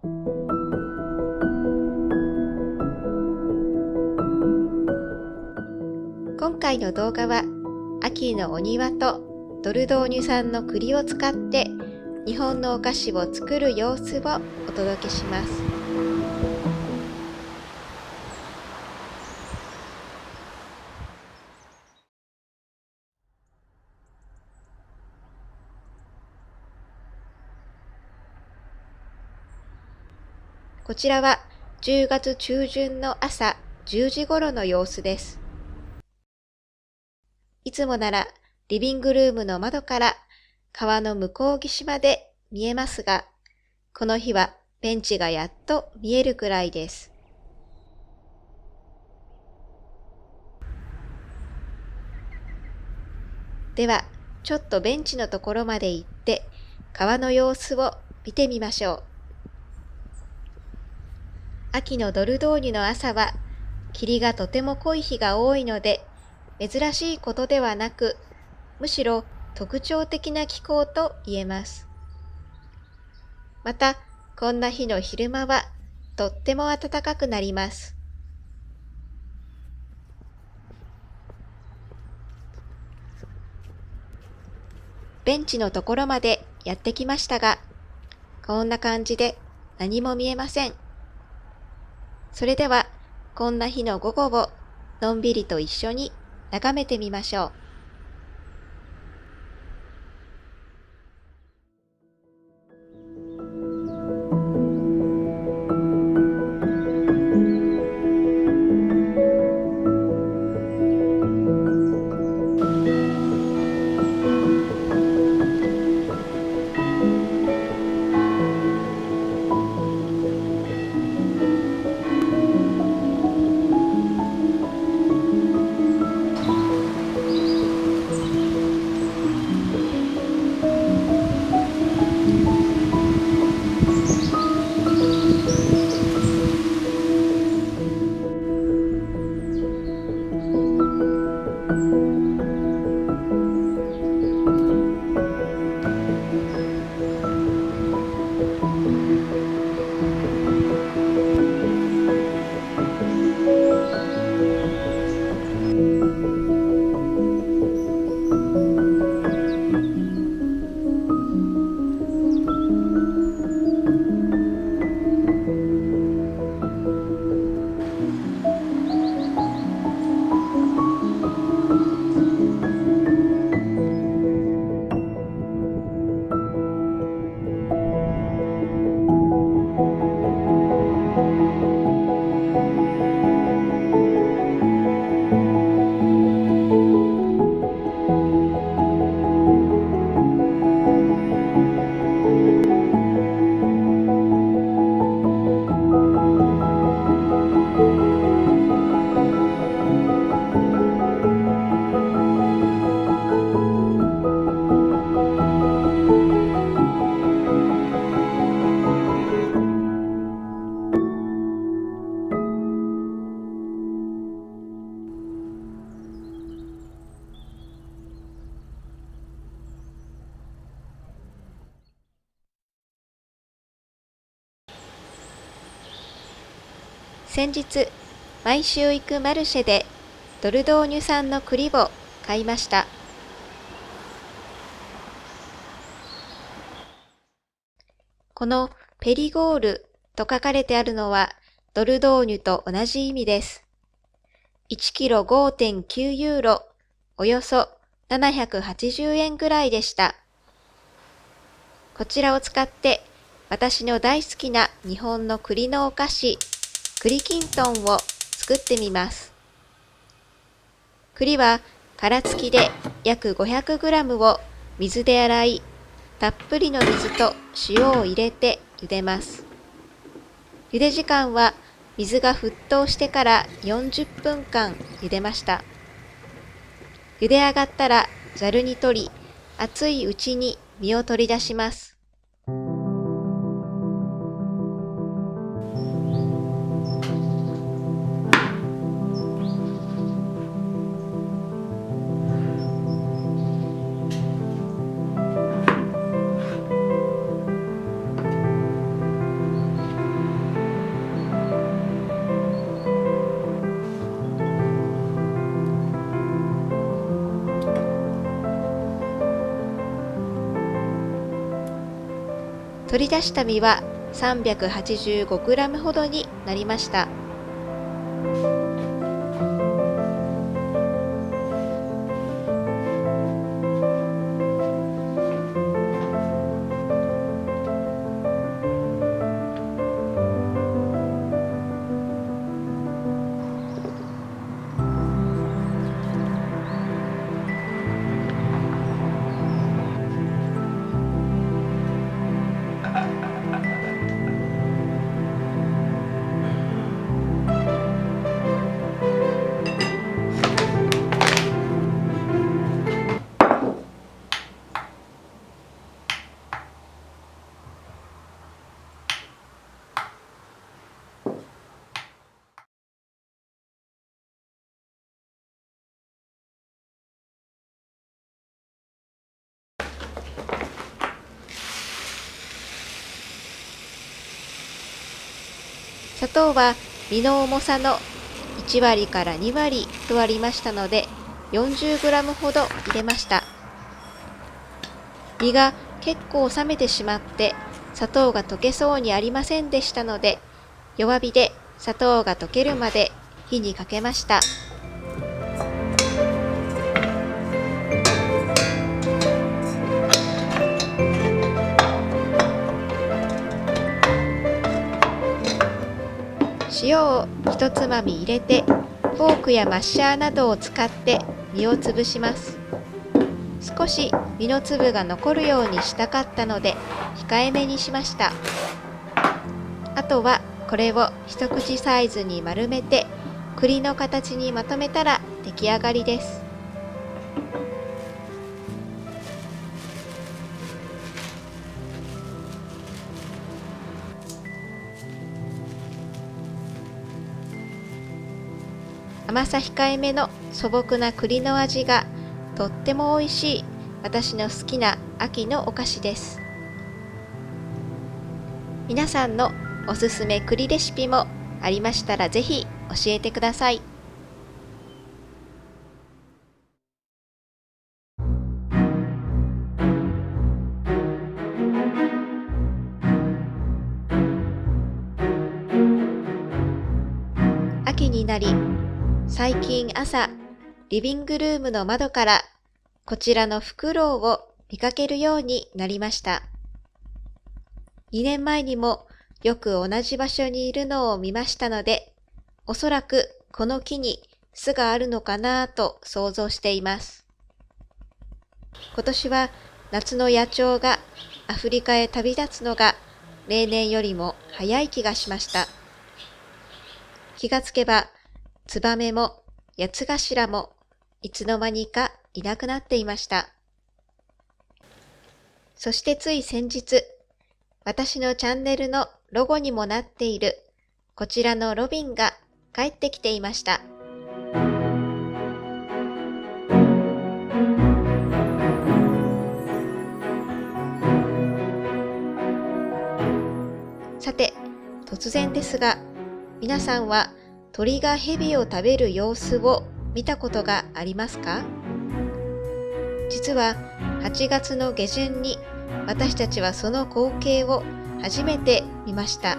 今回の動画は秋のお庭とドルドーニュ産の栗を使って日本のお菓子を作る様子をお届けします。こちらは10月中旬の朝10時頃の様子です。いつもならリビングルームの窓から川の向こう岸まで見えますが、この日はベンチがやっと見えるくらいです。では、ちょっとベンチのところまで行って川の様子を見てみましょう。秋のドルドーニュの朝は霧がとても濃い日が多いので、珍しいことではなく、むしろ特徴的な気候と言えます。また、こんな日の昼間はとっても暖かくなります。ベンチのところまでやってきましたが、こんな感じで何も見えません。それでは、こんな日の午後をのんびりと一緒に眺めてみましょう。先日、毎週行くマルシェでドルドーニュ産の栗を買いました。このペリゴールと書かれてあるのはドルドーニュと同じ意味です。1キロ 5.9 ユーロ、およそ780円ぐらいでした。こちらを使って私の大好きな日本の栗のお菓子、栗きんとんを作ってみます。栗は殻付きで約 500g を水で洗い、たっぷりの水と塩を入れて茹でます。茹で時間は水が沸騰してから40分間茹でました。茹で上がったらざるに取り、熱いうちに実を取り出します。取り出した実は 385g ほどになりました。砂糖は実の重さの1割から2割とありましたので 40g ほど入れました。実が結構冷めてしまって砂糖が溶けそうにありませんでしたので、弱火で砂糖が溶けるまで火にかけました。塩を一つまみ入れて、フォークやマッシャーなどを使って実を潰します。少し実の粒が残るようにしたかったので控えめにしました。あとはこれを一口サイズに丸めて栗の形にまとめたら出来上がりです。甘さ控えめの素朴な栗の味がとっても美味しい私の好きな秋のお菓子です。皆さんのおすすめ栗レシピもありましたらぜひ教えてください。秋になり、最近朝、リビングルームの窓からこちらのフクロウを見かけるようになりました。2年前にもよく同じ場所にいるのを見ましたので、おそらくこの木に巣があるのかなと想像しています。今年は夏の野鳥がアフリカへ旅立つのが例年よりも早い気がしました。気がつけば、ツバメもヤツガシラもいつの間にかいなくなっていました。そしてつい先日、私のチャンネルのロゴにもなっているこちらのロビンが帰ってきていました。さて、突然ですが、皆さんは鳥が蛇を食べる様子を見たことがありますか？実は8月の下旬に私たちはその光景を初めて見ました。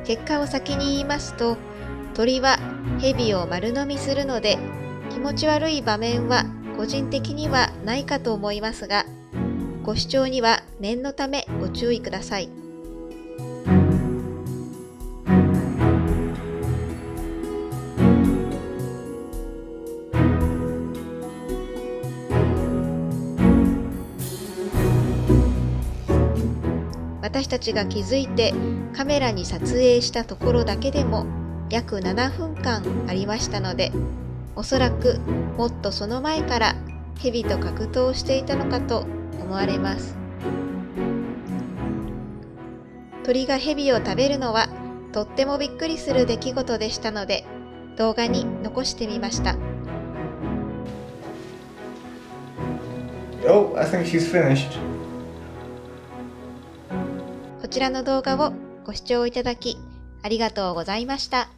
結果を先に言いますと、鳥は蛇を丸飲みするので気持ち悪い場面は個人的にはないかと思いますが、ご視聴には念のためご注意ください。私たちが気づいてカメラに撮影したところだけでも約7分間ありましたので、おそらくもっとその前から蛇と格闘していたのかと思われます。鳥が蛇を食べるのはとってもびっくりする出来事でしたので、動画に残してみました。Oh, I think she's finished. こちらの動画をご視聴いただきありがとうございました。